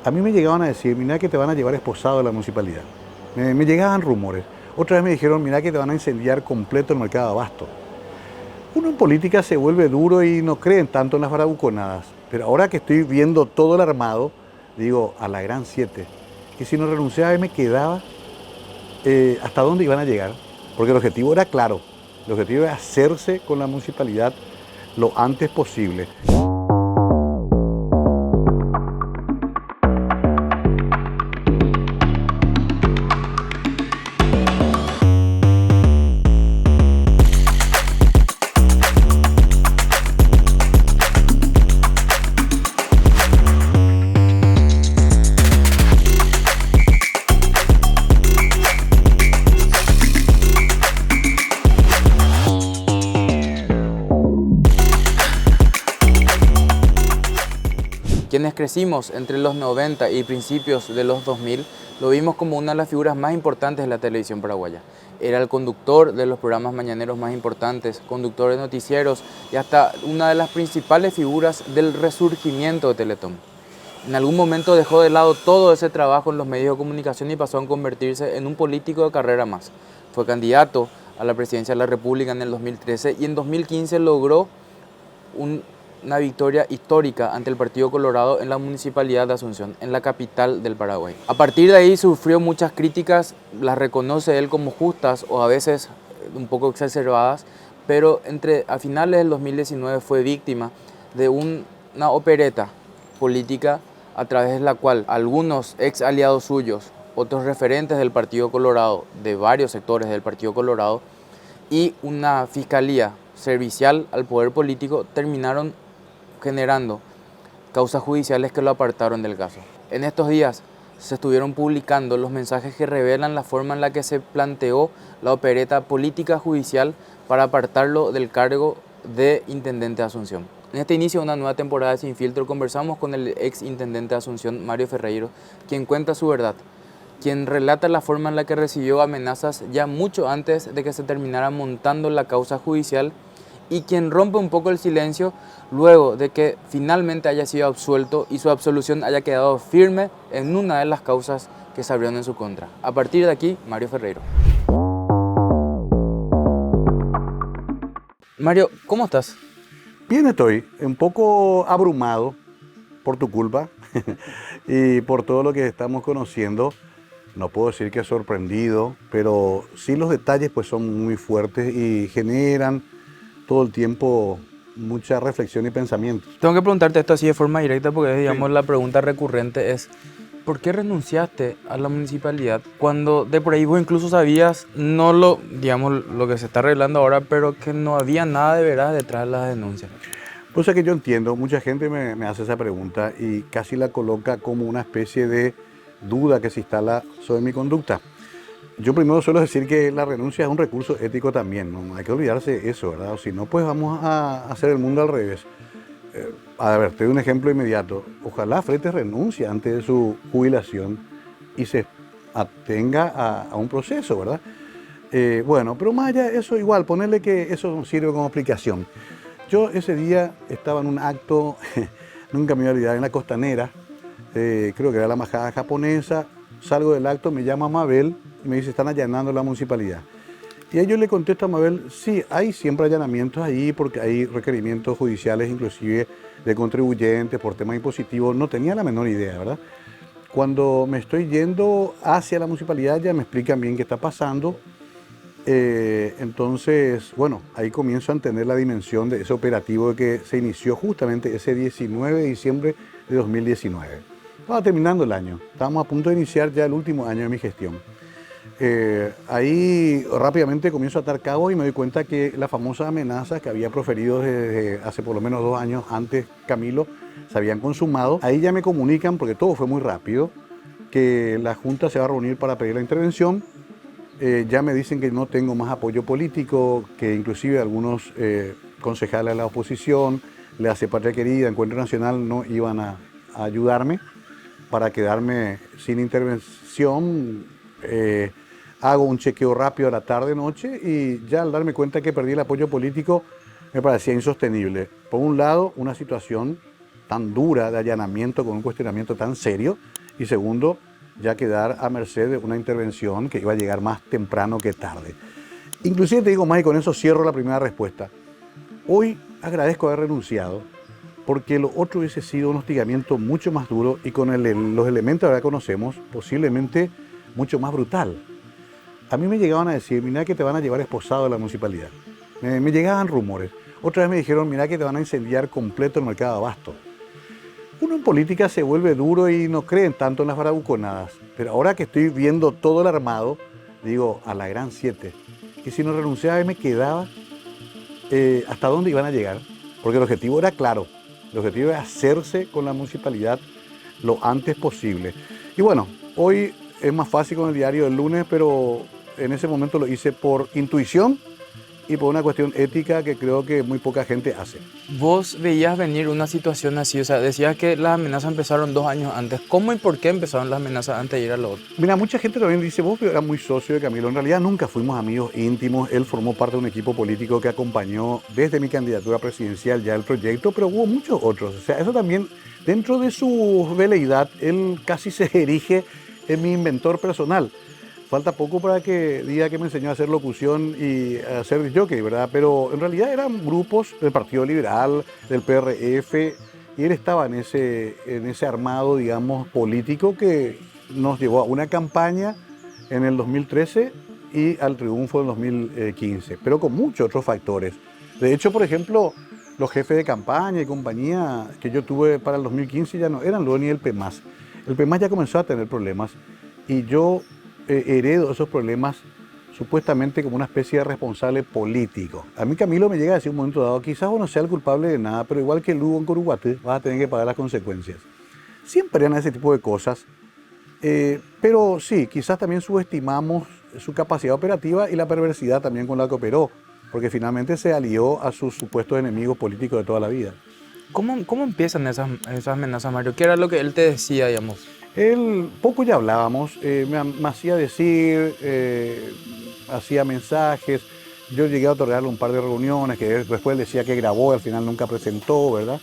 A mí me llegaban a decir, mira que te van a llevar esposado de la municipalidad. Me llegaban rumores. Otra vez me dijeron, mira que te van a incendiar completo el mercado de abasto. Uno en política se vuelve duro y no cree tanto en las bravuconadas. Pero ahora que estoy viendo todo el armado, digo, a la gran 7. Y si no renunciaba y me quedaba, ¿hasta dónde iban a llegar? Porque el objetivo era claro. El objetivo era hacerse con la municipalidad lo antes posible. Quienes crecimos entre los 90 y principios de los 2000, lo vimos como una de las figuras más importantes de la televisión paraguaya. Era el conductor de los programas mañaneros más importantes, conductor de noticieros y hasta una de las principales figuras del resurgimiento de Teletón. En algún momento dejó de lado todo ese trabajo en los medios de comunicación y pasó a convertirse en un político de carrera más. Fue candidato a la presidencia de la República en el 2013 y en 2015 logró una victoria histórica ante el Partido Colorado en la Municipalidad de Asunción, en la capital del Paraguay. A partir de ahí sufrió muchas críticas, las reconoce él como justas o a veces un poco exacerbadas, pero a finales del 2019 fue víctima de una opereta política a través de la cual algunos ex aliados suyos, otros referentes del Partido Colorado, de varios sectores del Partido Colorado, y una fiscalía servicial al poder político terminaron generando causas judiciales que lo apartaron del caso. En estos días se estuvieron publicando los mensajes que revelan la forma en la que se planteó la opereta política judicial para apartarlo del cargo de intendente de Asunción. En este inicio de una nueva temporada de Sin Filtro conversamos con el ex intendente de Asunción, Mario Ferreiro, quien cuenta su verdad, quien relata la forma en la que recibió amenazas ya mucho antes de que se terminara montando la causa judicial y quien rompe un poco el silencio luego de que finalmente haya sido absuelto y su absolución haya quedado firme en una de las causas que se abrieron en su contra. A partir de aquí, Mario Ferreiro. Mario, ¿cómo estás? Bien estoy, un poco abrumado por tu culpa y por todo lo que estamos conociendo. No puedo decir que sorprendido, pero sí los detalles pues son muy fuertes y generan todo el tiempo mucha reflexión y pensamiento. Tengo que preguntarte esto así de forma directa porque digamos Sí. la pregunta recurrente es ¿por qué renunciaste a la municipalidad cuando de por ahí vos incluso sabías no lo que se está arreglando ahora, pero que no había nada de veraz detrás de las denuncias? Cosa que yo entiendo, mucha gente me hace esa pregunta y casi la coloca como una especie de duda que se instala sobre mi conducta. Yo primero suelo decir que la renuncia es un recurso ético también, no hay que olvidarse de eso, ¿verdad? O si no, pues vamos a hacer el mundo al revés. A ver, te doy un ejemplo inmediato. Ojalá Fretes renuncie antes de su jubilación y se atenga a un proceso, ¿verdad? Bueno, pero más allá de eso, igual, ponerle que eso sirve como explicación. Yo ese día estaba en un acto, nunca me voy a olvidar, en la Costanera, creo que era la embajada japonesa, salgo del acto, me llama Mabel y me dice, están allanando la municipalidad. Y ahí yo le contesto a Mabel, sí, hay siempre allanamientos ahí porque hay requerimientos judiciales, inclusive de contribuyentes por temas impositivos. No tenía la menor idea, ¿verdad? Cuando me estoy yendo hacia la municipalidad ya me explican bien qué está pasando. Entonces, bueno, ahí comienzo a entender la dimensión de ese operativo que se inició justamente ese 19 de diciembre de 2019. Estaba terminando el año, estábamos a punto de iniciar ya el último año de mi gestión. Ahí rápidamente comienzo a atar cabos y me doy cuenta que las famosas amenazas que había proferido desde hace por lo menos 2 años antes Camilo se habían consumado. Ahí ya me comunican, porque todo fue muy rápido, que la Junta se va a reunir para pedir la intervención. Ya me dicen que no tengo más apoyo político, que inclusive algunos concejales de la oposición, le hace Patria Querida, Encuentro Nacional, no iban a ayudarme para quedarme sin intervención. Hago un chequeo rápido a la tarde-noche y ya al darme cuenta que perdí el apoyo político me parecía insostenible. Por un lado, una situación tan dura de allanamiento con un cuestionamiento tan serio Y segundo, ya quedar a merced de una intervención que iba a llegar más temprano que tarde. Inclusive te digo más y con eso cierro la primera respuesta. Hoy agradezco haber renunciado porque lo otro hubiese sido un hostigamiento mucho más duro y con los elementos que ahora conocemos, posiblemente mucho más brutal. A mí me llegaban a decir, mira que te van a llevar esposado de la municipalidad. Me llegaban rumores. Otra vez me dijeron, mira que te van a incendiar completo el mercado de abasto. Uno en política se vuelve duro y no creen tanto en las bravuconadas. Pero ahora que estoy viendo todo el armado, digo, a la gran 7. Y si no renunciaba y me quedaba, ¿hasta dónde iban a llegar? Porque el objetivo era claro. El objetivo era hacerse con la municipalidad lo antes posible. Y bueno, hoy es más fácil con el diario del lunes, pero en ese momento lo hice por intuición y por una cuestión ética que creo que muy poca gente hace. Vos veías venir una situación así, o sea, decías que las amenazas empezaron 2 años antes. ¿Cómo y por qué empezaron las amenazas antes de ir a lo otro? Mira, mucha gente también dice, vos eras muy socio de Camilo. En realidad nunca fuimos amigos íntimos. Él formó parte de un equipo político que acompañó desde mi candidatura presidencial ya el proyecto, pero hubo muchos otros. O sea, eso también, dentro de su veleidad, él casi se erige en mi inventor personal. Falta poco para que diga que me enseñó a hacer locución y a hacer jockey, ¿verdad? Pero en realidad eran grupos del Partido Liberal, del PRF, y él estaba en ese armado, digamos, político que nos llevó a una campaña en el 2013 y al triunfo en 2015, pero con muchos otros factores. De hecho, por ejemplo, los jefes de campaña y compañía que yo tuve para el 2015 ya no eran luego ni el PEMAS. El PEMAS ya comenzó a tener problemas y yo heredo esos problemas supuestamente como una especie de responsable político. A mí Camilo me llega a decir un momento dado, quizás uno sea el culpable de nada, pero igual que Lugo en Coruguate, vas a tener que pagar las consecuencias. Siempre eran ese tipo de cosas, pero sí, quizás también subestimamos su capacidad operativa y la perversidad también con la que operó, porque finalmente se alió a sus supuestos enemigos políticos de toda la vida. ¿Cómo empiezan esas amenazas, Mario? ¿Qué era lo que él te decía, digamos? Él, poco ya hablábamos, me hacía decir, hacía mensajes, yo llegué a otorgarle un par de reuniones que después decía que grabó y al final nunca presentó, ¿verdad?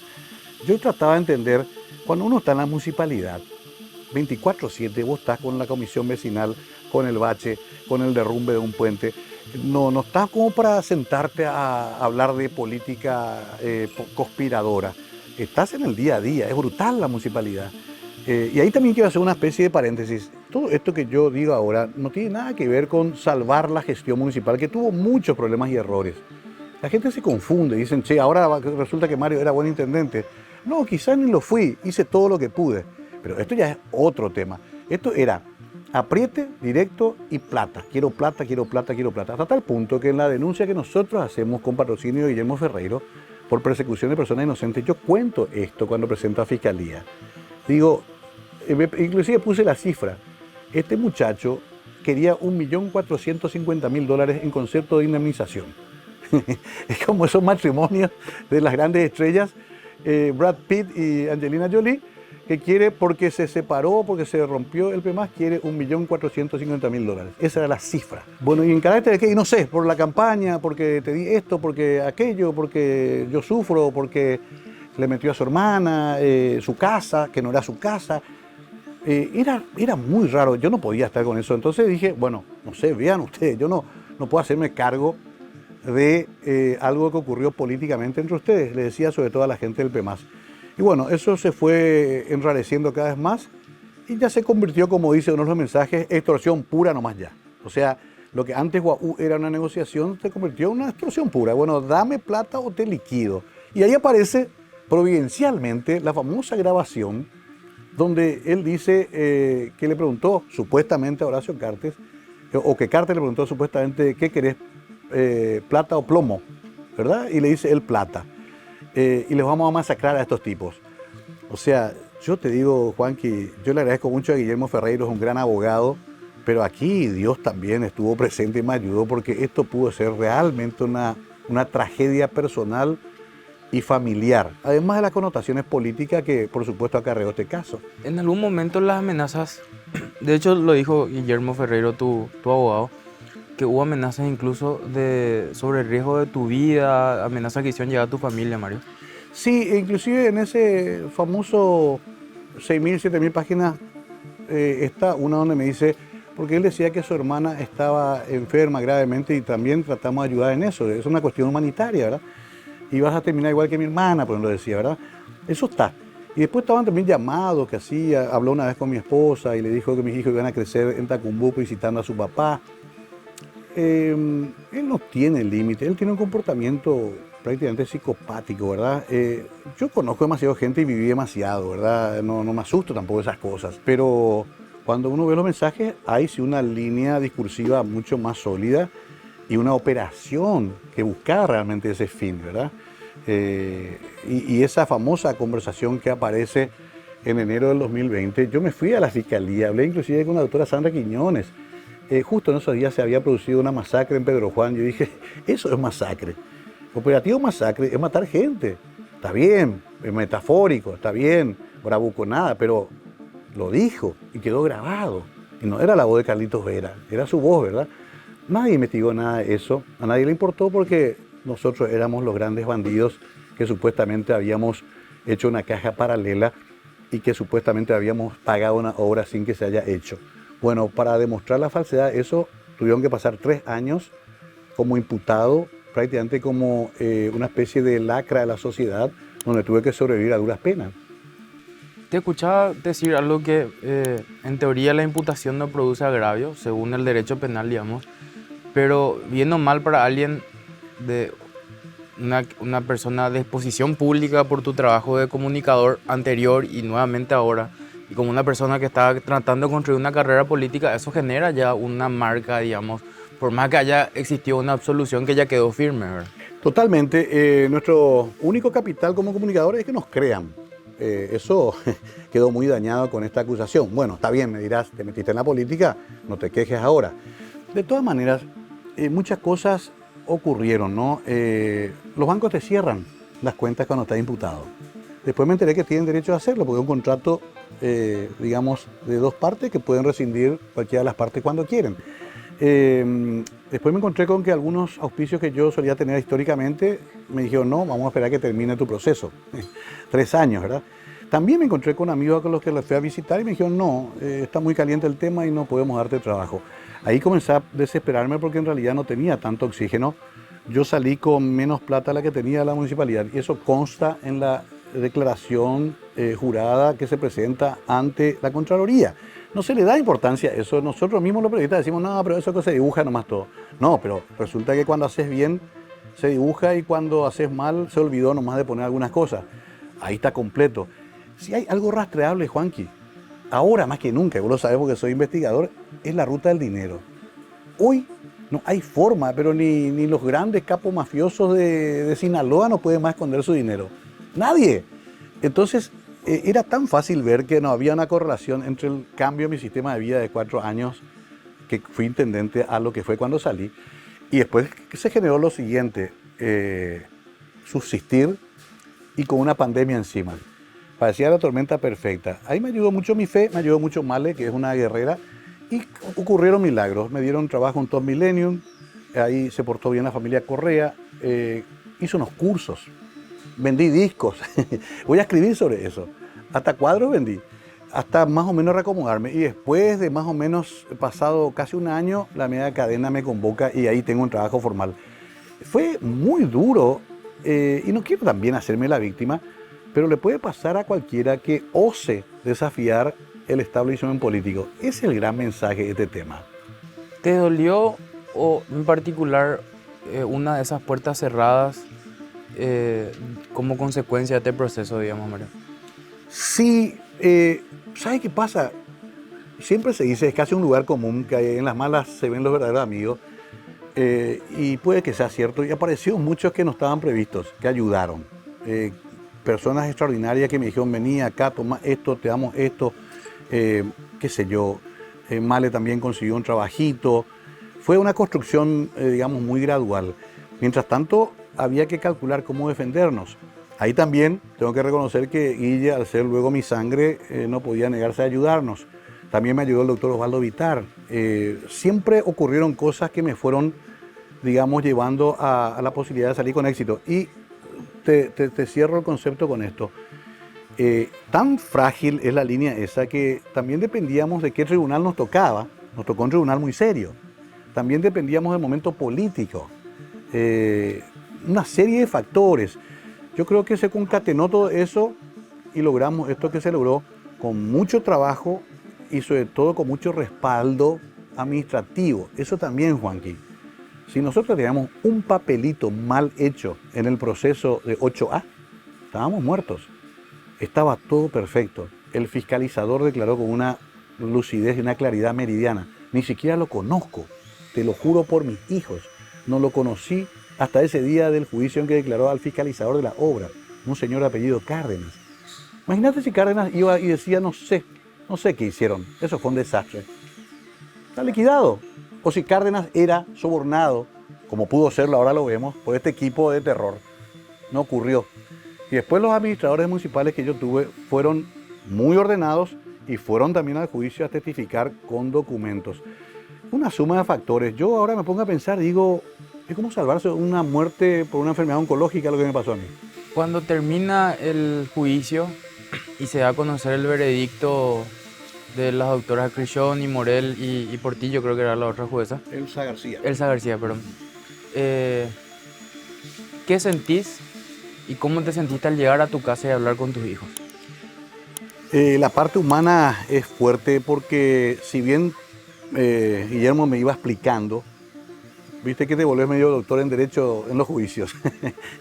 Yo trataba de entender, cuando uno está en la municipalidad, 24/7, vos estás con la comisión vecinal, con el bache, con el derrumbe de un puente, no estás como para sentarte a hablar de política conspiradora, estás en el día a día, es brutal la municipalidad. Y ahí también quiero hacer una especie de paréntesis. Todo esto que yo digo ahora no tiene nada que ver con salvar la gestión municipal, que tuvo muchos problemas y errores. La gente se confunde, dicen, che, ahora resulta que Mario era buen intendente. No, quizás ni lo fui, hice todo lo que pude. Pero esto ya es otro tema. Esto era apriete, directo y plata. Quiero plata, quiero plata, quiero plata. Hasta tal punto que en la denuncia que nosotros hacemos con patrocinio de Guillermo Ferreiro por persecución de personas inocentes, yo cuento esto cuando presento a Fiscalía. Digo, inclusive puse la cifra. Este muchacho quería $1.450.000 en concepto de indemnización. Es como esos matrimonios de las grandes estrellas, Brad Pitt y Angelina Jolie, que quiere, porque se separó, porque se rompió el PEMAS, quiere $1.450.000. Esa era la cifra. Bueno, y en carácter de qué, y no sé, por la campaña, porque te di esto, porque aquello, porque yo sufro, porque le metió a su hermana, su casa, que no era su casa. Era muy raro, yo no podía estar con eso. Entonces dije, bueno, no sé, vean ustedes, yo no puedo hacerme cargo de algo que ocurrió políticamente entre ustedes, le decía sobre todo a la gente del PEMAS. Y bueno, eso se fue enrareciendo cada vez más y ya se convirtió, como dice uno de los mensajes, extorsión pura nomás ya. O sea, lo que antes era una negociación se convirtió en una extorsión pura. Bueno, dame plata o te liquido. Y ahí aparece providencialmente la famosa grabación donde él dice que le preguntó supuestamente a Horacio Cartes, o que Cartes le preguntó supuestamente, ¿qué querés? ¿Plata o plomo? ¿Verdad? Y le dice él plata. Y les vamos a masacrar a estos tipos. O sea, yo te digo, Juanqui, yo le agradezco mucho a Guillermo Ferreiro, es un gran abogado, pero aquí Dios también estuvo presente y me ayudó porque esto pudo ser realmente una tragedia personal y familiar, además de las connotaciones políticas que por supuesto acarreó este caso. En algún momento las amenazas, de hecho lo dijo Guillermo Ferreiro, tu abogado, que hubo amenazas incluso sobre el riesgo de tu vida, amenazas que hicieron llegar a tu familia, Mario. Sí, inclusive en ese famoso 6.000, 7.000 páginas una donde me dice, porque él decía que su hermana estaba enferma gravemente y también tratamos de ayudar en eso. Es una cuestión humanitaria, ¿verdad? Y vas a terminar igual que mi hermana, por ejemplo, decía, ¿verdad? Eso está. Y después estaban también llamados que hacía, habló una vez con mi esposa y le dijo que mis hijos iban a crecer en Tacumbuco visitando a su papá. Él no tiene límite, él tiene un comportamiento prácticamente psicopático, ¿verdad? Yo conozco demasiado gente y viví demasiado, ¿verdad? No me asusto tampoco de esas cosas, pero cuando uno ve los mensajes hay sí una línea discursiva mucho más sólida y una operación que buscaba realmente ese fin, ¿verdad? Y esa famosa conversación que aparece en enero del 2020, yo me fui a la fiscalía, hablé inclusive con la doctora Sandra Quiñones. Justo en esos días se había producido una masacre en Pedro Juan. Yo dije, eso es masacre. Operativo masacre es matar gente. Está bien, es metafórico, está bien, bravuconada, pero lo dijo y quedó grabado. Y no era la voz de Carlitos Vera, era su voz, ¿verdad? Nadie investigó nada de eso, a nadie le importó porque nosotros éramos los grandes bandidos que supuestamente habíamos hecho una caja paralela y que supuestamente habíamos pagado una obra sin que se haya hecho. Bueno, para demostrar la falsedad, eso tuvieron que pasar 3 años como imputado, prácticamente como una especie de lacra de la sociedad, donde tuve que sobrevivir a duras penas. Te escuchaba decir algo que en teoría la imputación no produce agravio, según el derecho penal, digamos, pero viendo mal para alguien de una persona de exposición pública por tu trabajo de comunicador anterior y nuevamente ahora, y como una persona que está tratando de construir una carrera política, eso genera ya una marca, digamos, por más que haya existido una absolución que ya quedó firme, ¿verdad? Totalmente. Nuestro único capital como comunicadores es que nos crean. Eso quedó muy dañado con esta acusación. Bueno, está bien, me dirás, te metiste en la política, no te quejes ahora. De todas maneras, muchas cosas ocurrieron, ¿no? Los bancos te cierran las cuentas cuando estás imputado. Después me enteré que tienen derecho a hacerlo, porque es un contrato, digamos, de 2 partes que pueden rescindir cualquiera de las partes cuando quieren. Después me encontré con que algunos auspicios que yo solía tener históricamente me dijeron, no, vamos a esperar que termine tu proceso. 3 años, ¿verdad? También me encontré con amigos con los que les fui a visitar y me dijeron, no, está muy caliente el tema y no podemos darte trabajo. Ahí comencé a desesperarme porque en realidad no tenía tanto oxígeno. Yo salí con menos plata de la que tenía la municipalidad y eso consta en la declaración jurada que se presenta ante la Contraloría. No se le da importancia a eso. Nosotros mismos los periodistas decimos, no, pero eso que se dibuja nomás todo. No, pero resulta que cuando haces bien se dibuja y cuando haces mal se olvidó nomás de poner algunas cosas. Ahí está completo. Si hay algo rastreable, Juanqui, ahora más que nunca, vos lo sabés porque soy investigador, es la ruta del dinero. Hoy no hay forma, pero ni los grandes capos mafiosos de Sinaloa no pueden más esconder su dinero. Nadie. Entonces, era tan fácil ver que no había una correlación entre el cambio en mi sistema de vida de 4 años, que fui intendente, a lo que fue cuando salí. Y después se generó lo siguiente, subsistir y con una pandemia encima. Parecía la tormenta perfecta. Ahí me ayudó mucho mi fe, me ayudó mucho Male, que es una guerrera, y ocurrieron milagros. Me dieron trabajo en Top Millennium, ahí se portó bien la familia Correa, hice unos cursos, vendí discos, voy a escribir sobre eso, hasta cuadros vendí, hasta más o menos reacomodarme. Y después de más o menos pasado casi 1 año, la media cadena me convoca y ahí tengo un trabajo formal. Fue muy duro y no quiero también hacerme la víctima, pero le puede pasar a cualquiera que ose desafiar el establishment político. Ese es el gran mensaje de este tema. ¿Te dolió o en particular una de esas puertas cerradas como consecuencia de este proceso, digamos, Mario? Sí, ¿sabes qué pasa? Siempre se dice, es casi un lugar común, que en las malas se ven los verdaderos amigos, y puede que sea cierto, y aparecieron muchos que no estaban previstos, que ayudaron. Personas extraordinarias que me dijeron, vení acá, toma esto, te damos esto, qué sé yo. Male también consiguió un trabajito. Fue una construcción, digamos, muy gradual. Mientras tanto, había que calcular cómo defendernos. Ahí también tengo que reconocer que Guille, al ser luego mi sangre, no podía negarse a ayudarnos. También me ayudó el doctor Osvaldo Vitar. Siempre ocurrieron cosas que me fueron, digamos, llevando a la posibilidad de salir con éxito. Y te cierro el concepto con esto. Tan frágil es la línea esa que también dependíamos de qué tribunal nos tocaba. Nos tocó un tribunal muy serio. También dependíamos del momento político. Una serie de factores. Yo creo que se concatenó todo eso y logramos esto que se logró con mucho trabajo y sobre todo con mucho respaldo administrativo. Eso también, Juanqui. Si nosotros teníamos un papelito mal hecho en el proceso de 8A, estábamos muertos. Estaba todo perfecto. El fiscalizador declaró con una lucidez y una claridad meridiana. Ni siquiera lo conozco, te lo juro por mis hijos. No lo conocí hasta ese día del juicio en que declaró al fiscalizador de la obra, un señor de apellido Cárdenas. Imagínate si Cárdenas iba y decía, no sé qué hicieron, eso fue un desastre. Está liquidado. O si Cárdenas era sobornado, como pudo serlo, ahora lo vemos, por este equipo de terror. No ocurrió. Y después los administradores municipales que yo tuve fueron muy ordenados y fueron también al juicio a testificar con documentos. Una suma de factores. Yo ahora me pongo a pensar, digo, es como salvarse de una muerte por una enfermedad oncológica lo que me pasó a mí. Cuando termina el juicio y se da a conocer el veredicto de las doctoras Crishon y Morel y Portillo, creo que era la otra jueza. Elsa García, perdón. ¿Qué sentís y cómo te sentiste al llegar a tu casa y hablar con tus hijos? La parte humana es fuerte porque si bien Guillermo me iba explicando, viste que te volvés medio doctor en Derecho en los juicios.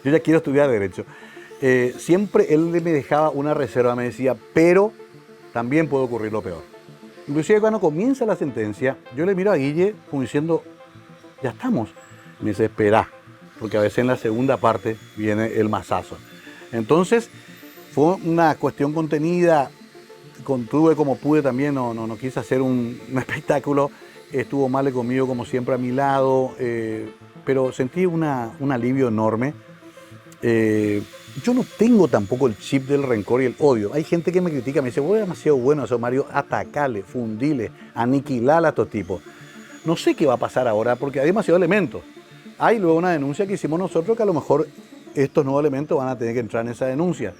Yo ya quiero estudiar Derecho. Siempre él me dejaba una reserva, me decía, pero también puede ocurrir lo peor. Inclusive cuando comienza la sentencia, yo le miro a Guille como diciendo, ya estamos. Me dice, espera, porque a veces en la segunda parte viene el mazazo. Entonces, fue una cuestión contenida, contuve como pude también, no quise hacer un espectáculo, estuvo Male conmigo como siempre a mi lado, pero sentí un alivio enorme. Yo no tengo tampoco el chip del rencor y el odio. Hay gente que me critica, me dice, vos eres demasiado bueno eso, Mario, atacale, fundile, aniquilar a estos tipos. No sé qué va a pasar ahora porque hay demasiados elementos. Hay luego una denuncia que hicimos nosotros que a lo mejor estos nuevos elementos van a tener que entrar en esa denuncia.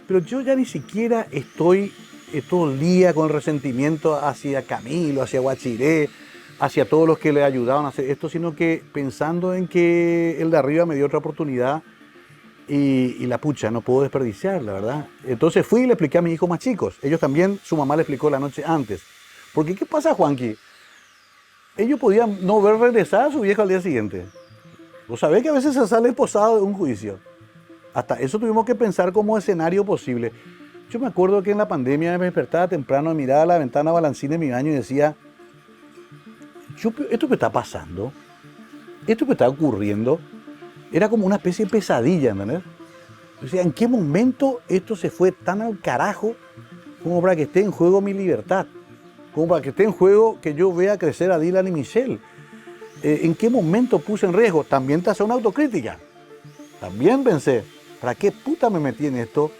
Pero yo ya ni siquiera estoy todo el día con el resentimiento hacia Camilo, hacia Guachiré, hacia todos los que le ayudaron a hacer esto, sino que pensando en que el de arriba me dio otra oportunidad y la pucha, no puedo desperdiciar, la verdad. Entonces fui y le expliqué a mis hijos más chicos. Ellos también, su mamá le explicó la noche antes. Porque ¿qué pasa, Juanqui? Ellos podían no ver regresar a su vieja al día siguiente. Vos sabés que a veces se sale esposado de un juicio. Hasta eso tuvimos que pensar como escenario posible. Yo me acuerdo que en la pandemia me despertaba temprano, miraba a la ventana balancina en mi baño y decía, esto me está pasando, esto me está ocurriendo. Era como una especie de pesadilla, ¿entendés? O sea, ¿en qué momento esto se fue tan al carajo como para que esté en juego mi libertad? Como para que esté en juego que yo vea crecer a Dylan y Michelle. ¿En qué momento puse en riesgo? También te hace una autocrítica. También pensé, ¿para qué puta me metí en esto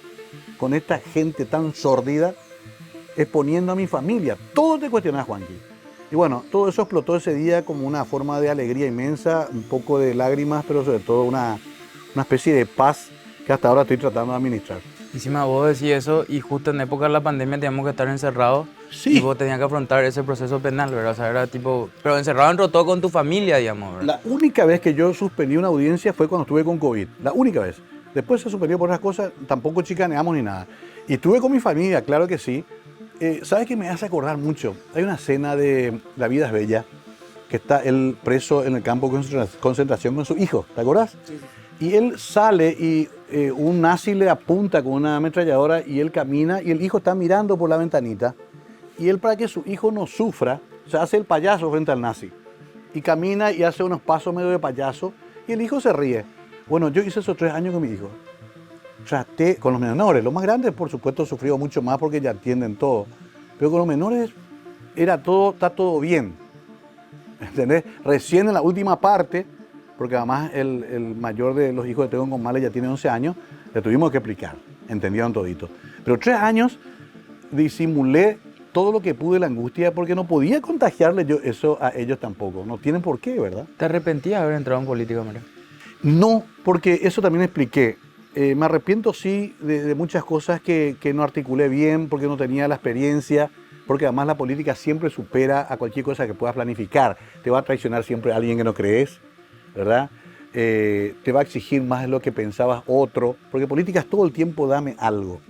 con esta gente tan sórdida exponiendo a mi familia? Todo te cuestionas, Juanqui. Y bueno, todo eso explotó ese día como una forma de alegría inmensa, un poco de lágrimas, pero sobre todo una especie de paz que hasta ahora estoy tratando de administrar. Encima vos decís eso y justo en época de la pandemia teníamos que estar encerrados. Sí. Y vos tenías que afrontar ese proceso penal, ¿verdad? O sea, era tipo, pero encerrado dentro todo con tu familia, digamos, ¿verdad? La única vez que yo suspendí una audiencia fue cuando estuve con COVID. La única vez. Después se suspendió por otras cosas, tampoco chicaneamos ni nada. Y estuve con mi familia, claro que sí. ¿Sabes qué me hace acordar mucho? Hay una escena de La vida es bella, que está él preso en el campo de concentración con su hijo, ¿te acuerdas? Sí. Y él sale y un nazi le apunta con una ametralladora y él camina y el hijo está mirando por la ventanita. Y él, para que su hijo no sufra, se hace el payaso frente al nazi. Y camina y hace unos pasos medio de payaso y el hijo se ríe. Bueno, yo hice esos 3 años con mi hijo. Traté con los menores. Los más grandes, por supuesto, sufrió mucho más porque ya entienden todo. Pero con los menores está todo bien. ¿Entendés? Recién en la última parte, porque además el mayor de los hijos que tengo con Male ya tiene 11 años, le tuvimos que explicar. Entendieron todito. Pero 3 años disimulé todo lo que pude la angustia porque no podía contagiarle yo eso a ellos tampoco. No tienen por qué, ¿verdad? ¿Te arrepentías de haber entrado en política, Mario? No, porque eso también expliqué. Me arrepiento sí de muchas cosas que no articulé bien porque no tenía la experiencia, porque además la política siempre supera a cualquier cosa que puedas planificar. Te va a traicionar siempre alguien que no crees, ¿verdad? Te va a exigir más de lo que pensabas otro, porque política es todo el tiempo dame algo.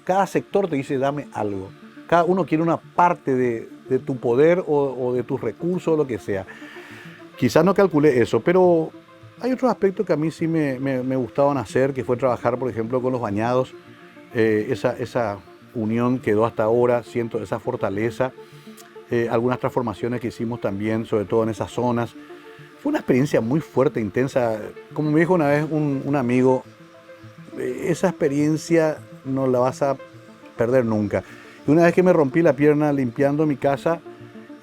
Cada sector te dice dame algo. Cada uno quiere una parte de tu poder o de tus recursos o lo que sea. Quizás no calculé eso, pero hay otros aspectos que a mí sí me gustaban hacer, que fue trabajar, por ejemplo, con los bañados. Esa unión quedó hasta ahora, siento esa fortaleza. Algunas transformaciones que hicimos también, sobre todo en esas zonas. Fue una experiencia muy fuerte, intensa. Como me dijo una vez un amigo, esa experiencia no la vas a perder nunca. Y una vez que me rompí la pierna limpiando mi casa,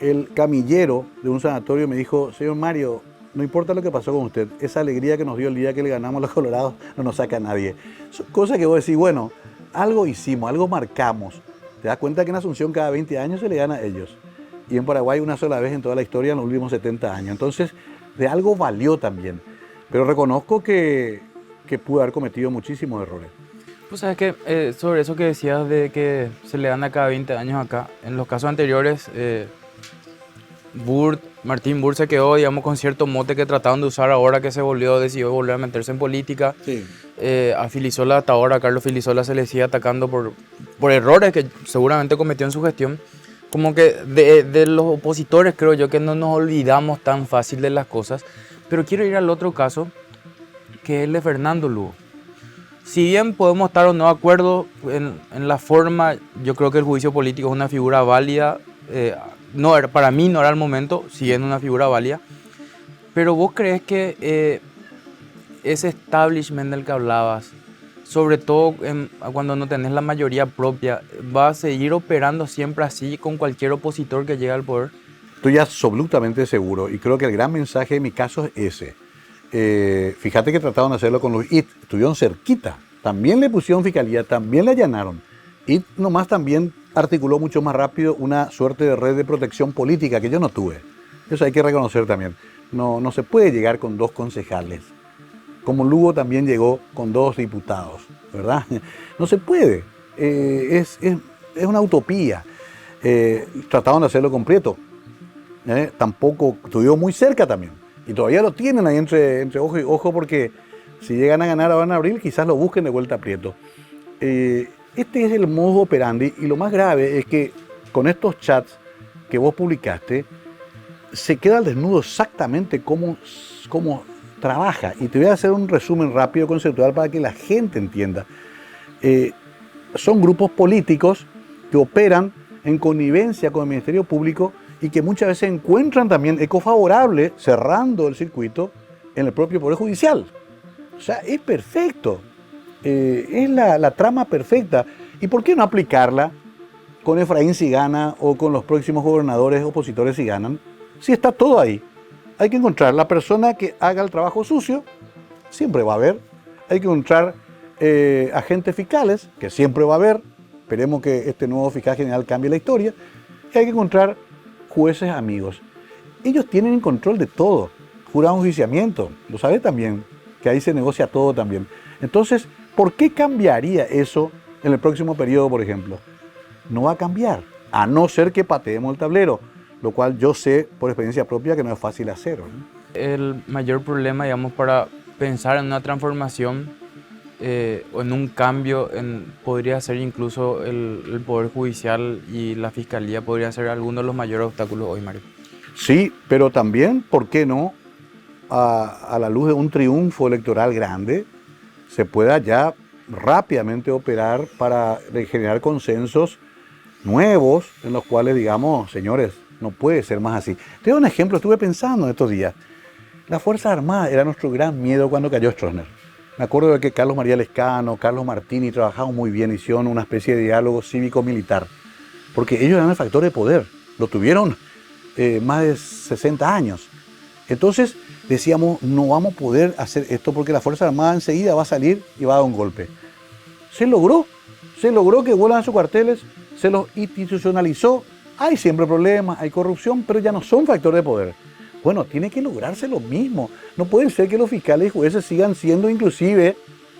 el camillero de un sanatorio me dijo, señor Mario, no importa lo que pasó con usted, esa alegría que nos dio el día que le ganamos a los Colorados no nos saca a nadie. Son cosas que vos decís, bueno, algo hicimos, algo marcamos. Te das cuenta que en Asunción cada 20 años se le gana a ellos. Y en Paraguay una sola vez en toda la historia en los últimos 70 años. Entonces, de algo valió también. Pero reconozco que pude haber cometido muchísimos errores. Pues sabes que sobre eso que decías de que se le gana cada 20 años acá, en los casos anteriores, Martín Burt se quedó, digamos, con cierto mote que trataban de usar ahora que decidió volver a meterse en política. Sí. A Filisola hasta ahora, a Carlos Filisola se le sigue atacando por errores que seguramente cometió en su gestión. Como que de los opositores creo yo que no nos olvidamos tan fácil de las cosas. Pero quiero ir al otro caso, que es el de Fernando Lugo. Si bien podemos estar o no de acuerdo en la forma, yo creo que el juicio político es una figura válida. Para mí no era el momento, siendo una figura válida. Pero ¿vos crees que ese establishment del que hablabas, sobre todo cuando no tenés la mayoría propia, va a seguir operando siempre así con cualquier opositor que llegue al poder? Estoy absolutamente seguro y creo que el gran mensaje de mi caso es ese. Fíjate que trataron de hacerlo con los IT, estuvieron cerquita, también le pusieron fiscalía, también le allanaron. IT nomás también articuló mucho más rápido una suerte de red de protección política que yo no tuve. Eso hay que reconocer también. No se puede llegar con 2 concejales. Como Lugo también llegó con 2 diputados, ¿verdad? No se puede. Es una utopía. Trataron de hacerlo con Prieto. Tampoco, estuvo muy cerca también. Y todavía lo tienen ahí entre ojo y ojo porque si llegan a ganar ahora en abril, quizás lo busquen de vuelta a Prieto. Este es el modus operandi y lo más grave es que con estos chats que vos publicaste, se queda al desnudo exactamente cómo trabaja. Y te voy a hacer un resumen rápido, conceptual, para que la gente entienda. Son grupos políticos que operan en connivencia con el Ministerio Público y que muchas veces encuentran también eco favorable, cerrando el circuito, en el propio Poder Judicial. O sea, es perfecto. Es la trama perfecta. ¿Y por qué no aplicarla con Efraín si gana o con los próximos gobernadores opositores si ganan? Si está todo ahí. Hay que encontrar la persona que haga el trabajo sucio, siempre va a haber. Hay que encontrar agentes fiscales, que siempre va a haber. Esperemos que este nuevo fiscal general cambie la historia. Y hay que encontrar jueces amigos. Ellos tienen el control de todo. Jurado de enjuiciamiento, lo sabe también, que ahí se negocia todo también. Entonces, ¿por qué cambiaría eso en el próximo periodo, por ejemplo? No va a cambiar, a no ser que pateemos el tablero, lo cual yo sé por experiencia propia que no es fácil hacer, ¿no? El mayor problema, digamos, para pensar en una transformación o en un cambio, podría ser incluso el Poder Judicial y la Fiscalía, podría ser alguno de los mayores obstáculos hoy, Mario. Sí, pero también, ¿por qué no? A la luz de un triunfo electoral grande, se pueda ya rápidamente operar para generar consensos nuevos en los cuales digamos, señores, no puede ser más así. Te doy un ejemplo, estuve pensando estos días. La Fuerza Armada era nuestro gran miedo cuando cayó Stroessner. Me acuerdo de que Carlos María Lescano, Carlos Martini trabajaban muy bien, hicieron una especie de diálogo cívico-militar, porque ellos eran el factor de poder, lo tuvieron más de 60 años. Entonces decíamos, no vamos a poder hacer esto porque la Fuerza Armada enseguida va a salir y va a dar un golpe. Se logró que vuelan a sus cuarteles, se los institucionalizó. Hay siempre problemas, hay corrupción, pero ya no son factor de poder. Bueno, tiene que lograrse lo mismo. No puede ser que los fiscales y jueces sigan siendo inclusive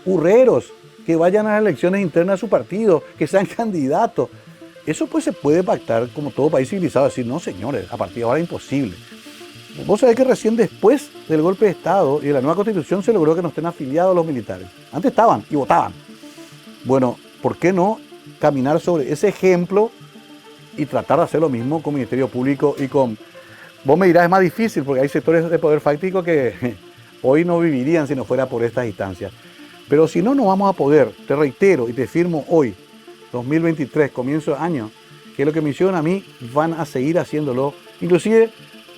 Urreros, que vayan a las elecciones internas de su partido, que sean candidatos. Eso pues se puede pactar como todo país civilizado, decir, no señores, a partir de ahora es imposible. Vos sabés que recién después del golpe de Estado y de la nueva Constitución se logró que no estén afiliados los militares. Antes estaban y votaban. Bueno, ¿por qué no caminar sobre ese ejemplo y tratar de hacer lo mismo con Ministerio Público y con... Vos me dirás, es más difícil porque hay sectores de poder fáctico que hoy no vivirían si no fuera por estas instancias. Pero si no, no vamos a poder. Te reitero y te firmo hoy, 2023, comienzo de año, que lo que me hicieron a mí van a seguir haciéndolo. Inclusive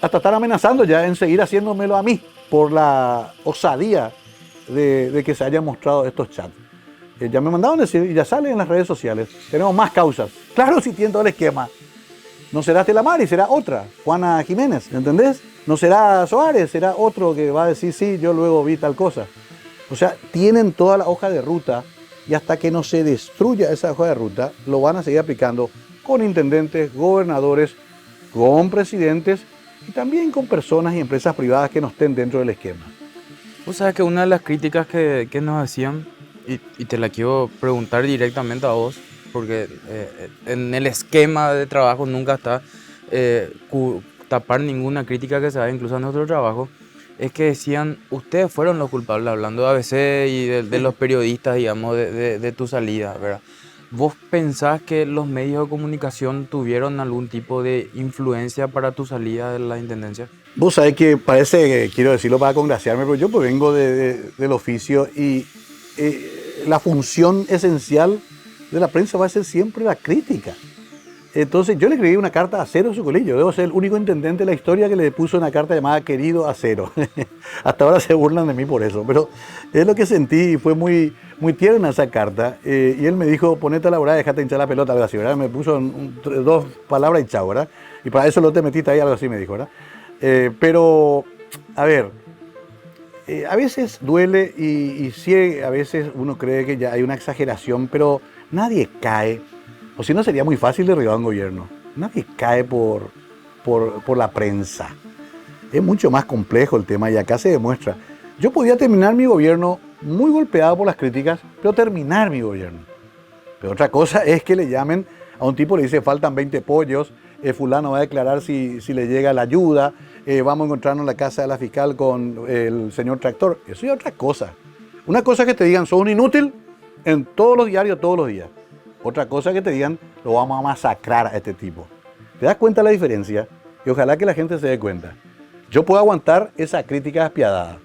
hasta estar amenazando ya en seguir haciéndomelo a mí por la osadía de que se hayan mostrado estos chats. Ya me mandaron decir, y ya sale en las redes sociales, tenemos más causas. Claro, si tiene todo el esquema. No será Estela Maris, será otra, Juana Jiménez, ¿entendés? No será Soares, será otro que va a decir, sí, yo luego vi tal cosa. O sea, tienen toda la hoja de ruta y hasta que no se destruya esa hoja de ruta, lo van a seguir aplicando con intendentes, gobernadores, con presidentes y también con personas y empresas privadas que no estén dentro del esquema. Vos sabés que una de las críticas que nos hacían, y te la quiero preguntar directamente a vos, porque en el esquema de trabajo nunca está tapar ninguna crítica que se haga, incluso a nuestro trabajo, es que decían, ustedes fueron los culpables, hablando de ABC y de los periodistas, digamos, de tu salida, ¿verdad? ¿Vos pensás que los medios de comunicación tuvieron algún tipo de influencia para tu salida de la intendencia? Vos sabés que parece, quiero decirlo para congraciarme, pero yo pues vengo del oficio y la función esencial de la prensa va a ser siempre la crítica. Entonces yo le escribí una carta a Acero Sucolillo. Debo ser el único intendente de la historia que le puso una carta llamada Querido Acero. Hasta ahora se burlan de mí por eso, pero es lo que sentí y fue muy, muy tierna esa carta. Y él me dijo, ponete a laburar y dejate hinchar la pelota, algo así, ¿verdad? Me puso dos palabras y chao, ¿verdad? Y para eso lo te metiste ahí, algo así me dijo, ¿verdad? Pero, a ver, a veces duele y sí, a veces uno cree que ya hay una exageración, pero nadie cae. O si no, sería muy fácil derribar un gobierno. Nadie cae por la prensa. Es mucho más complejo el tema y acá se demuestra. Yo podía terminar mi gobierno muy golpeado por las críticas, pero terminar mi gobierno. Pero otra cosa es que le llamen a un tipo, le dice faltan 20 pollos, fulano va a declarar si le llega la ayuda, vamos a encontrarnos en la casa de la fiscal con el señor Tractor. Eso es otra cosa. Una cosa es que te digan, sos un inútil en todos los diarios, todos los días. Otra cosa que te digan, lo vamos a masacrar a este tipo. ¿Te das cuenta de la diferencia? Y ojalá que la gente se dé cuenta. Yo puedo aguantar esa crítica despiadada,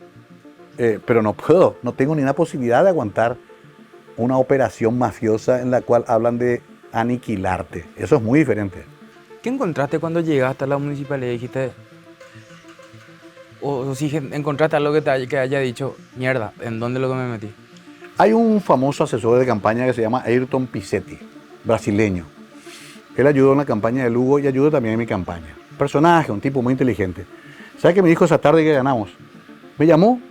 pero no puedo, no tengo ni una posibilidad de aguantar una operación mafiosa en la cual hablan de aniquilarte. Eso es muy diferente. ¿Qué encontraste cuando llegaste a la municipalidad y dijiste, o si encontraste algo que haya dicho, mierda, ¿en dónde lo que me metí? Hay un famoso asesor de campaña que se llama Ayrton Pizzetti, brasileño. Él ayudó en la campaña de Lugo y ayudó también en mi campaña. Personaje, un tipo muy inteligente. ¿Sabe qué me dijo esa tarde que ganamos? Me llamó,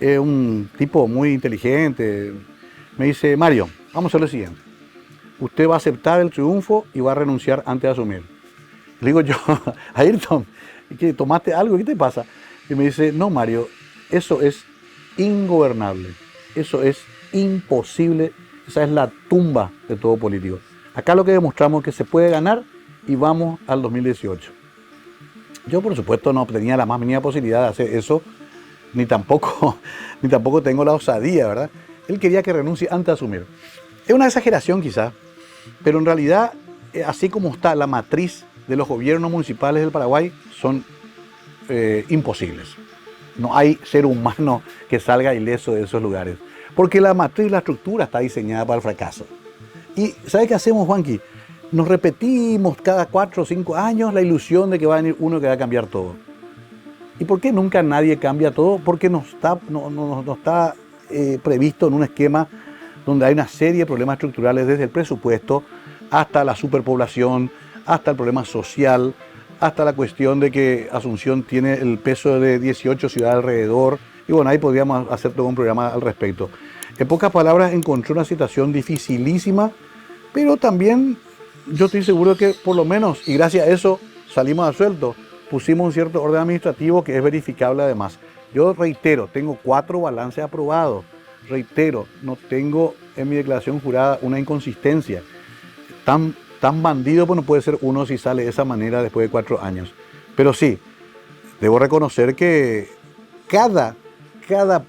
un tipo muy inteligente. Me dice, Mario, vamos a hacer lo siguiente. Usted va a aceptar el triunfo y va a renunciar antes de asumir. Le digo yo, Ayrton, ¿qué, tomaste algo? ¿Qué te pasa? Y me dice, no, Mario, eso es ingobernable. Eso es imposible, esa es la tumba de todo político. Acá lo que demostramos es que se puede ganar y vamos al 2018. Yo, por supuesto, no tenía la más mínima posibilidad de hacer eso, ni tampoco tengo la osadía, ¿verdad? Él quería que renuncie antes de asumir. Es una exageración quizá, pero en realidad, así como está la matriz de los gobiernos municipales del Paraguay, son imposibles. No hay ser humano que salga ileso de esos lugares. Porque la matriz, la estructura está diseñada para el fracaso. Y ¿sabe qué hacemos, Juanqui? Nos repetimos cada 4 o 5 años la ilusión de que va a venir uno que va a cambiar todo. ¿Y por qué nunca nadie cambia todo? Porque no está previsto en un esquema donde hay una serie de problemas estructurales desde el presupuesto hasta la superpoblación, hasta el problema social, hasta la cuestión de que Asunción tiene el peso de 18 ciudades alrededor. Y bueno, ahí podríamos hacer todo un programa al respecto. En pocas palabras, encontré una situación dificilísima, pero también yo estoy seguro que por lo menos, y gracias a eso salimos a sueldo, pusimos un cierto orden administrativo que es verificable además. Yo reitero, tengo 4 balances aprobados. reitero, no tengo en mi declaración jurada una inconsistencia. Tan bandido pues no puede ser uno si sale de esa manera después de 4 años. Pero sí, debo reconocer que cada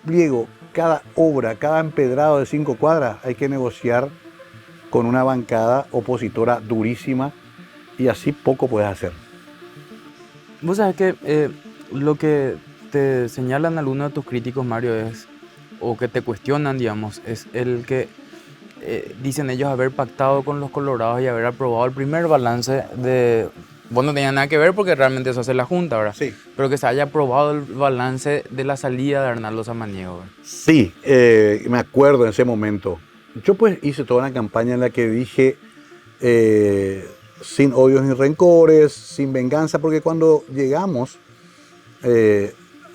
pliego, cada obra, cada empedrado de 5 cuadras hay que negociar con una bancada opositora durísima y así poco puedes hacer. Vos sabés que lo que te señalan algunos de tus críticos, Mario, o que te cuestionan, digamos, es el que dicen ellos haber pactado con los colorados y haber aprobado el primer balance de... Vos no tenías nada que ver porque realmente eso hace la Junta, ¿verdad? Sí. Pero que se haya aprobado el balance de la salida de Arnaldo Samaniego, ¿verdad? Sí, me acuerdo en ese momento. Yo pues hice toda una campaña en la que dije sin odios ni rencores, sin venganza, porque cuando llegamos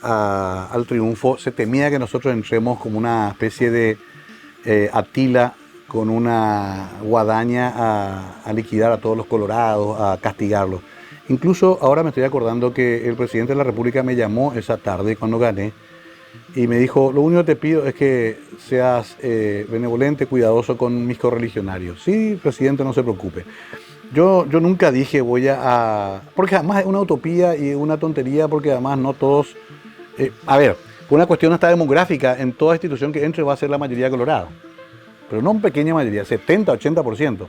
al triunfo se temía que nosotros entremos como una especie de Atila con una guadaña a liquidar a todos los colorados, a castigarlos. Incluso ahora me estoy acordando que el presidente de la República me llamó esa tarde cuando gané y me dijo, lo único que te pido es que seas benevolente, cuidadoso con mis correligionarios. Sí, presidente, no se preocupe. Yo nunca dije porque además es una utopía y una tontería, porque además no todos... a ver, una cuestión hasta demográfica, en toda institución que entre va a ser la mayoría colorada. Pero no en pequeña mayoría, 70, 80%.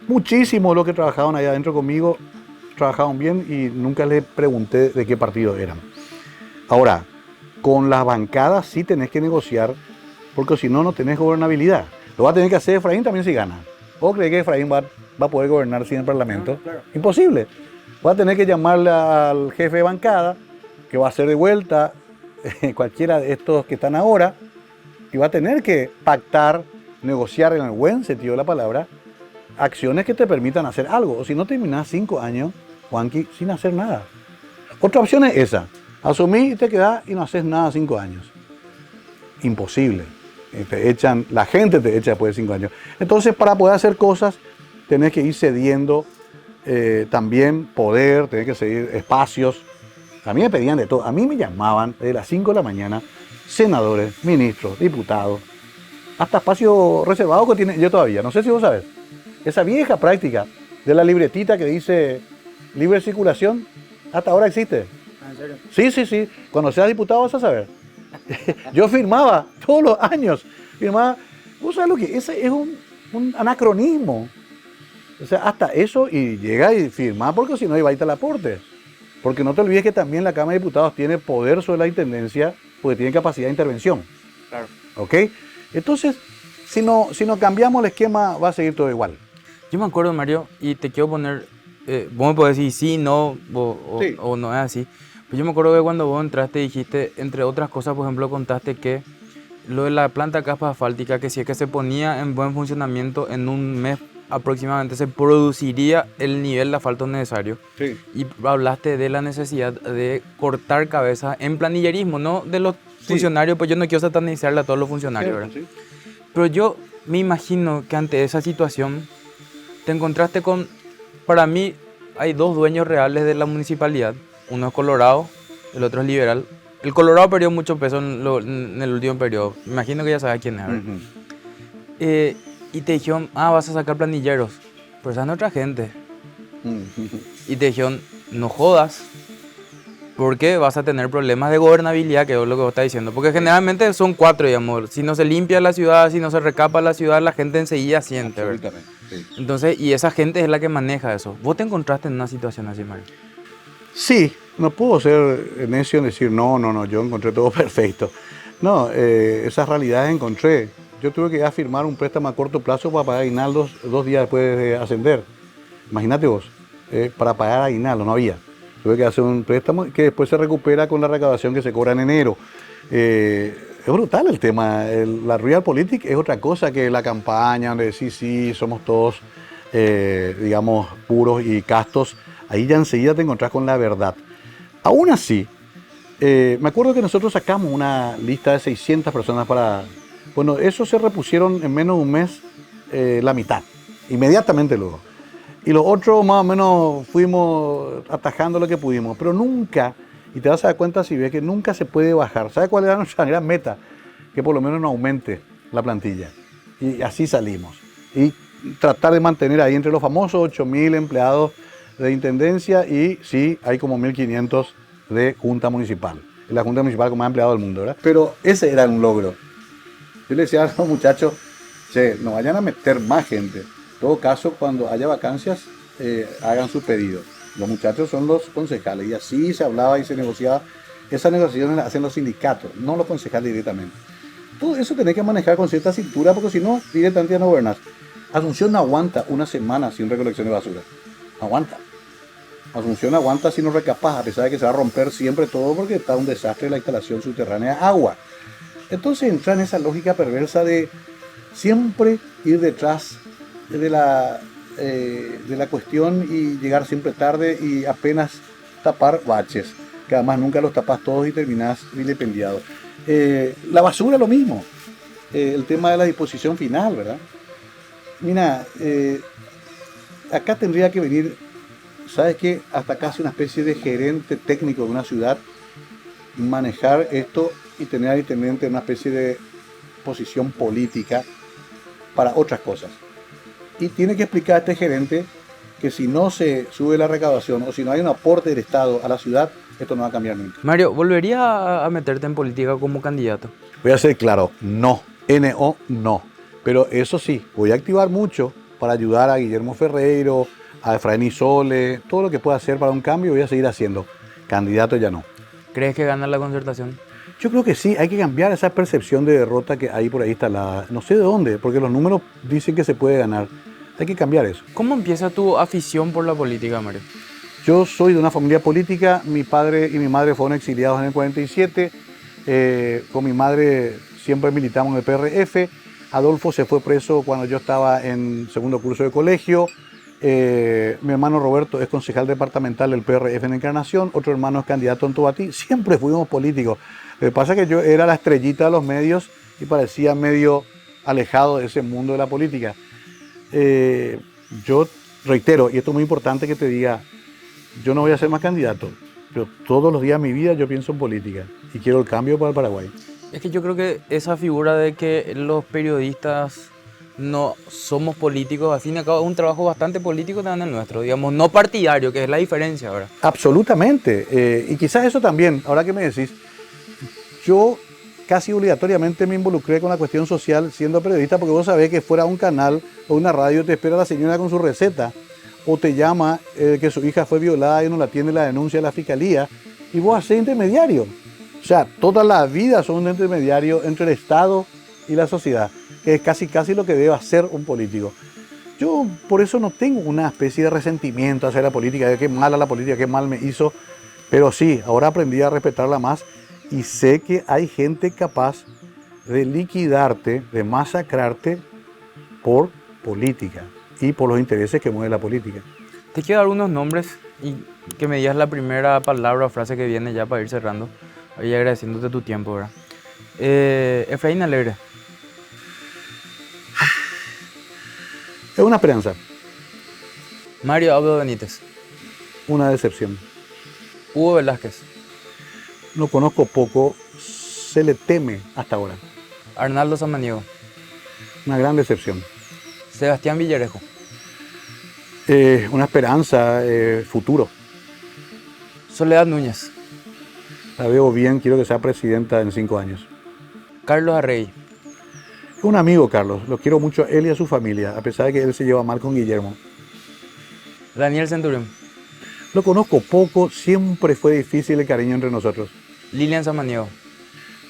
Muchísimos de los que trabajaban allá adentro conmigo trabajaban bien y nunca les pregunté de qué partido eran. Ahora, con las bancadas sí tenés que negociar, porque si no, no tenés gobernabilidad. Lo va a tener que hacer Efraín también si gana. ¿O cree que Efraín va a poder gobernar sin el Parlamento? No, claro. Imposible. Va a tener que llamarle al jefe de bancada, que va a hacer de vuelta cualquiera de estos que están ahora, y va a tener que pactar, negociar en el buen sentido de la palabra, acciones que te permitan hacer algo. O si no, terminás 5 años, Juanqui, sin hacer nada. Otra opción es esa. Asumís y te quedás y no haces nada 5 años. Imposible. La gente te echa después de 5 años. Entonces, para poder hacer cosas, tenés que ir cediendo también poder, tenés que ceder espacios. A mí me pedían de todo. A mí me llamaban desde las 5 de la mañana senadores, ministros, diputados, hasta espacio reservado que tiene yo todavía. No sé si vos sabés. Esa vieja práctica de la libretita que dice libre circulación, hasta ahora existe. ¿En serio? Sí. Cuando seas diputado vas a saber. Yo firmaba todos los años. ¿Vos sabés lo que? Ese es un anacronismo. O sea, hasta eso y llega y firma porque si no iba a irte al aporte. Porque no te olvides que también la Cámara de Diputados tiene poder sobre la Intendencia porque tiene capacidad de intervención. Claro. ¿Ok? Entonces, si no cambiamos el esquema, va a seguir todo igual. Yo me acuerdo, Mario, y te quiero poner, vos me podés decir sí, no, Sí. o no es así. Pues yo me acuerdo que cuando vos entraste dijiste, entre otras cosas, por ejemplo, contaste que lo de la planta capa asfáltica, que si es que se ponía en buen funcionamiento, en un mes aproximadamente se produciría el nivel de asfalto necesario. Sí. Y hablaste de la necesidad de cortar cabezas en planillerismo, no de los funcionarios, pues yo no quiero satanizarle a todos los funcionarios, ¿verdad? Sí. Pero yo me imagino que ante esa situación te encontraste con, para mí, hay 2 dueños reales de la municipalidad. Uno es Colorado, el otro es liberal. El Colorado perdió mucho peso en el último periodo. Me imagino que ya sabes quién es. Uh-huh. Y te dijeron, vas a sacar planilleros. Pero esa es otra gente. Uh-huh. Y te dijeron, no jodas, porque vas a tener problemas de gobernabilidad, que es lo que vos estás diciendo. Porque generalmente son 4, digamos. Si no se limpia la ciudad, si no se recapa la ciudad, la gente enseguida siente. Absolutamente. Sí. Entonces, y esa gente es la que maneja eso. ¿Vos te encontraste en una situación así, Mario? Sí, no puedo ser necio en decir no, yo encontré todo perfecto. No, esas realidades encontré. Yo tuve que ir a firmar un préstamo a corto plazo para pagar aguinaldos 2 días después de ascender. Imagínate vos, para pagar aguinaldos no había. Tuve que hacer un préstamo que después se recupera con la recaudación que se cobra en enero. Es brutal el tema. La realpolitik es otra cosa que la campaña donde sí, somos todos, digamos, puros y castos. Ahí ya enseguida te encontrás con la verdad. Aún así, me acuerdo que nosotros sacamos una lista de 600 personas para... Bueno, eso se repusieron en menos de un mes la mitad, inmediatamente luego. Y los otros más o menos fuimos atajando lo que pudimos, pero nunca, y te vas a dar cuenta si ves que nunca se puede bajar. ¿Sabes cuál era nuestra gran meta? Que por lo menos no aumente. la plantilla. Y así salimos. Y tratar de mantener ahí entre los famosos 8.000 empleados de intendencia y sí, hay como 1.500 de junta municipal. Es la junta municipal con más empleados del mundo, ¿verdad? Pero ese era un logro. Yo le decía a los muchachos, che, no vayan a meter más gente. En todo caso, cuando haya vacancias, hagan su pedido. Los muchachos son los concejales y así se hablaba y se negociaba. Esas negociaciones las hacen los sindicatos, no los concejales directamente. Todo eso tenés que manejar con cierta cintura porque si no, directamente ya no gobernás. Asunción no aguanta una semana sin recolección de basura. Aguanta. Asunción aguanta si no recapaz, a pesar de que se va a romper siempre todo porque está un desastre la instalación subterránea de agua. Entonces entra en esa lógica perversa de siempre ir detrás de la cuestión y llegar siempre tarde y apenas tapar baches, que además nunca los tapas todos y terminás vilipendiado. La basura lo mismo, el tema de la disposición final, ¿verdad? Mira, acá tendría que venir, ¿sabes qué? Hasta casi una especie de gerente técnico de una ciudad, manejar esto y tener ahí una especie de posición política para otras cosas. Y tiene que explicar a este gerente que si no se sube la recaudación o si no hay un aporte del Estado a la ciudad, esto no va a cambiar nunca. Mario, ¿volvería a meterte en política como candidato? Voy a ser claro, no. NO, no. Pero eso sí, voy a activar mucho para ayudar a Guillermo Ferreiro, a Efraín Isole, todo lo que pueda hacer para un cambio voy a seguir haciendo. Candidato ya no. ¿Crees que gana la Concertación? Yo creo que sí, hay que cambiar esa percepción de derrota que hay por ahí instalada. No sé de dónde, porque los números dicen que se puede ganar. Hay que cambiar eso. ¿Cómo empieza tu afición por la política, Mario? Yo soy de una familia política, mi padre y mi madre fueron exiliados en el 47, con mi madre siempre militamos en el PRF, Adolfo se fue preso cuando yo estaba en segundo curso de colegio, mi hermano Roberto es concejal departamental del PRF en Encarnación, otro hermano es candidato en Tobatí, siempre fuimos políticos. Lo que pasa es que yo era la estrellita de los medios y parecía medio alejado de ese mundo de la política. Yo reitero, y esto es muy importante que te diga, yo no voy a ser más candidato, pero todos los días de mi vida yo pienso en política y quiero el cambio para el Paraguay. Es que yo creo que esa figura de que los periodistas no somos políticos, al fin y al cabo es un trabajo bastante político también el nuestro, digamos, no partidario, que es la diferencia ahora. Absolutamente, y quizás eso también, ahora que me decís, yo casi obligatoriamente me involucré con la cuestión social siendo periodista porque vos sabés que fuera un canal o una radio te espera la señora con su receta o te llama que su hija fue violada y no la atiende la denuncia de la fiscalía y vos hacés intermediario. O sea, toda la vida son un intermediario entre el Estado y la sociedad, que es casi lo que debe hacer un político. Yo por eso no tengo una especie de resentimiento hacia la política, de qué mala la política, qué mal me hizo, pero sí, ahora aprendí a respetarla más y sé que hay gente capaz de liquidarte, de masacrarte por política y por los intereses que mueve la política. Te quiero dar unos nombres y que me digas la primera palabra o frase que viene ya para ir cerrando y agradeciéndote tu tiempo, ¿verdad? Efraín Alegre. Es una esperanza. Mario Abdo Benítez. Una decepción. Hugo Velázquez. Lo conozco poco, se le teme hasta ahora. Arnaldo Samaniego. Una gran decepción. Sebastián Villarejo. Una esperanza, futuro. Soledad Núñez. La veo bien, quiero que sea presidenta en 5 años. Carlos Arrey. Un amigo, Carlos, lo quiero mucho a él y a su familia, a pesar de que él se lleva mal con Guillermo. Daniel Centurión. Lo conozco poco, siempre fue difícil el cariño entre nosotros. Lilian Samaniego.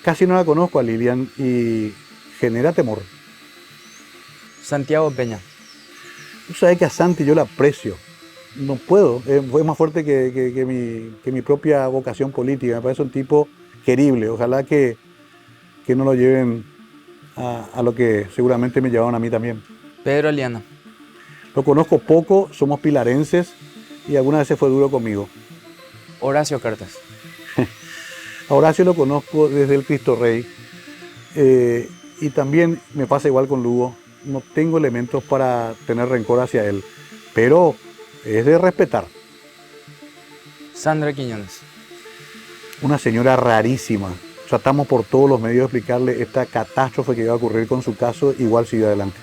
Casi no la conozco a Lilian y genera temor. Santiago Peña. Tú sabes que a Santi yo la aprecio. No puedo, fue más fuerte que mi propia vocación política. Me parece un tipo querible. Ojalá que no lo lleven a lo que seguramente me llevaron a mí también. Pedro Aliana. Lo conozco poco, somos pilarenses y algunas veces fue duro conmigo. Horacio Cartas. A Horacio lo conozco desde el Cristo Rey y también me pasa igual con Lugo. No tengo elementos para tener rencor hacia él, pero es de respetar. Sandra Quiñones. Una señora rarísima, tratamos por todos los medios de explicarle esta catástrofe que iba a ocurrir con su caso, igual sigue adelante.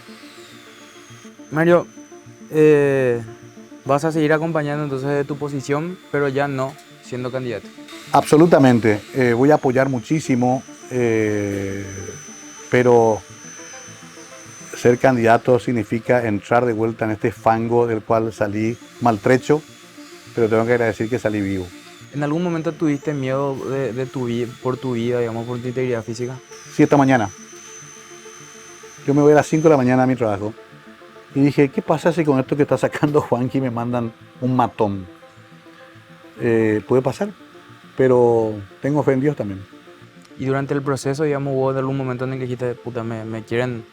Mario, vas a seguir acompañando entonces de tu posición, pero ya no siendo candidato. Absolutamente, voy a apoyar muchísimo, pero ser candidato significa entrar de vuelta en este fango del cual salí maltrecho, pero tengo que agradecer que salí vivo. ¿En algún momento tuviste miedo por tu vida, digamos, por tu integridad física? Sí, esta mañana. Yo me voy a las 5 de la mañana a mi trabajo y dije, ¿qué pasa si con esto que está sacando Juanqui me mandan un matón? Puede pasar, pero tengo fe en Dios también. Y durante el proceso, digamos, hubo en algún momento en el que dijiste, puta, me quieren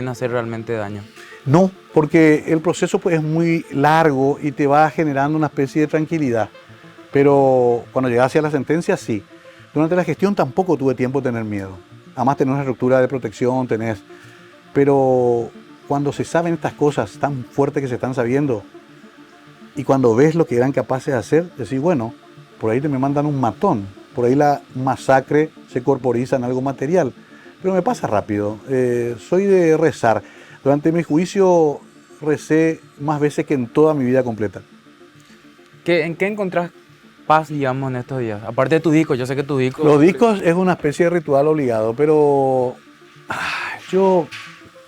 hacer realmente daño. No, porque el proceso pues, es muy largo y te va generando una especie de tranquilidad. Pero cuando llegas hacia la sentencia, sí. Durante la gestión tampoco tuve tiempo de tener miedo. Además tenés una estructura de protección, Pero cuando se saben estas cosas tan fuertes que se están sabiendo y cuando ves lo que eran capaces de hacer, decís, bueno, por ahí me mandan un matón, por ahí la masacre se corporiza en algo material. Pero me pasa rápido. Soy de rezar. Durante mi juicio recé más veces que en toda mi vida completa. ¿En qué encontrás paz, digamos, en estos días? Aparte de tu disco, yo sé que tu disco... Los discos es una especie de ritual obligado, pero yo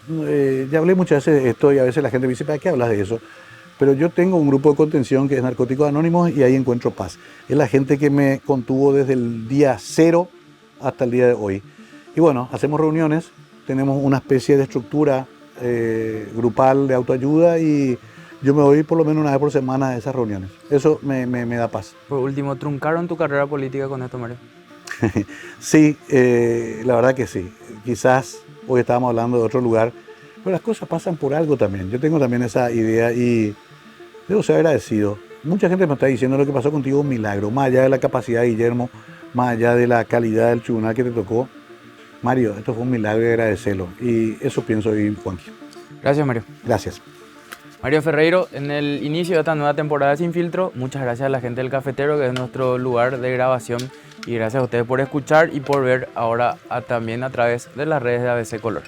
ya hablé muchas veces de esto y a veces la gente me dice, ¿para qué hablas de eso? Pero yo tengo un grupo de contención que es Narcóticos Anónimos y ahí encuentro paz. Es la gente que me contuvo desde el día 0 hasta el día de hoy. Y bueno, hacemos reuniones, tenemos una especie de estructura grupal de autoayuda y yo me voy por lo menos una vez por semana a esas reuniones. Eso me da paz. Por último, ¿truncaron tu carrera política con esto, Mario? Sí, la verdad que sí. Quizás hoy estábamos hablando de otro lugar, pero las cosas pasan por algo también. Yo tengo también esa idea y debo ser agradecido. Mucha gente me está diciendo lo que pasó contigo es un milagro, más allá de la capacidad de Guillermo, más allá de la calidad del tribunal que te tocó. Mario, esto fue un milagro y agradecerlo. Y eso pienso hoy, Juanqui. Gracias, Mario. Gracias. Mario Ferreiro, en el inicio de esta nueva temporada de Sin Filtro, muchas gracias a la gente del Cafetero, que es nuestro lugar de grabación, y gracias a ustedes por escuchar y por ver ahora también a través de las redes de ABC Color.